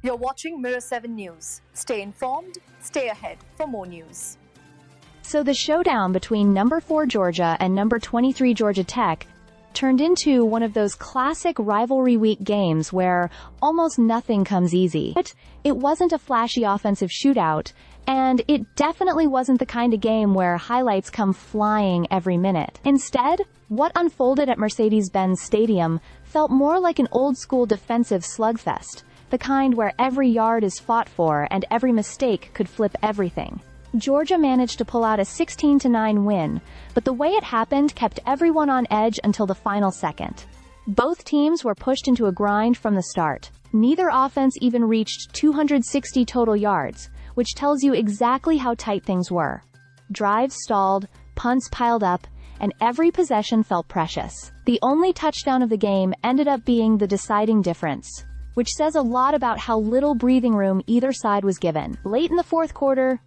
You're watching Mirror 7 News. Stay informed, stay ahead for more news. So the showdown between number 4 Georgia and number 23 Georgia Tech turned into one of those classic rivalry week games where almost nothing comes easy. But it wasn't a flashy offensive shootout, and it definitely wasn't the kind of game where highlights come flying every minute. Instead, what unfolded at Mercedes-Benz Stadium felt more like an old-school defensive slugfest, the kind where every yard is fought for and every mistake could flip everything. Georgia managed to pull out a 16-9 win, but the way it happened kept everyone on edge until the final second. Both teams were pushed into a grind from the start. Neither offense even reached 260 total yards, which tells you exactly how tight things were. Drives stalled, punts piled up, and every possession felt precious. The only touchdown of the game ended up being the deciding difference, which says a lot about how little breathing room either side was given. Late in the fourth quarter,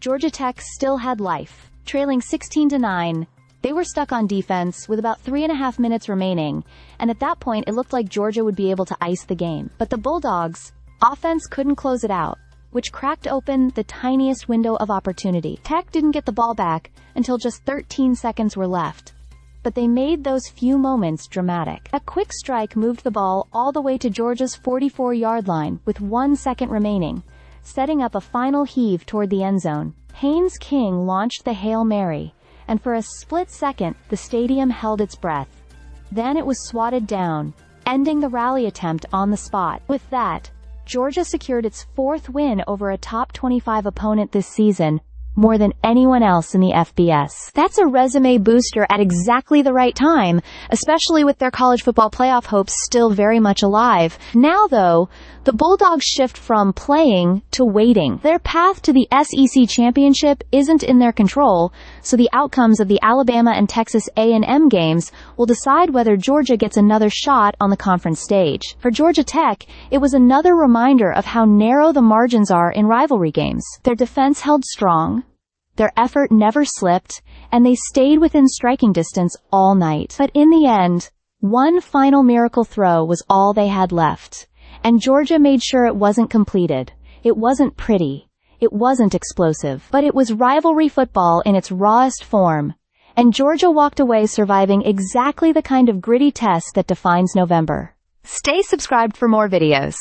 Georgia Tech still had life. Trailing 16-9, they were stuck on defense with about 3.5 minutes remaining, and at that point it looked like Georgia would be able to ice the game. But the Bulldogs' offense couldn't close it out, which cracked open the tiniest window of opportunity. Tech didn't get the ball back until just 13 seconds were left, but they made those few moments dramatic. A quick strike moved the ball all the way to Georgia's 44-yard line with 1 second remaining, setting up a final heave toward the end zone. Haynes King launched the Hail Mary, and for a split second, the stadium held its breath. Then it was swatted down, ending the rally attempt on the spot. With that, Georgia secured its 4th win over a top 25 opponent this season, more than anyone else in the FBS. That's a resume booster at exactly the right time, especially with their college football playoff hopes still very much alive. Now, though, the Bulldogs shift from playing to waiting. Their path to the SEC championship isn't in their control, so the outcomes of the Alabama and Texas A&M games will decide whether Georgia gets another shot on the conference stage. For Georgia Tech, it was another reminder of how narrow the margins are in rivalry games. Their defense held strong, their effort never slipped, and they stayed within striking distance all night. But in the end, one final miracle throw was all they had left, and Georgia made sure it wasn't completed. It wasn't pretty, it wasn't explosive, but it was rivalry football in its rawest form, and Georgia walked away surviving exactly the kind of gritty test that defines November. Stay subscribed for more videos.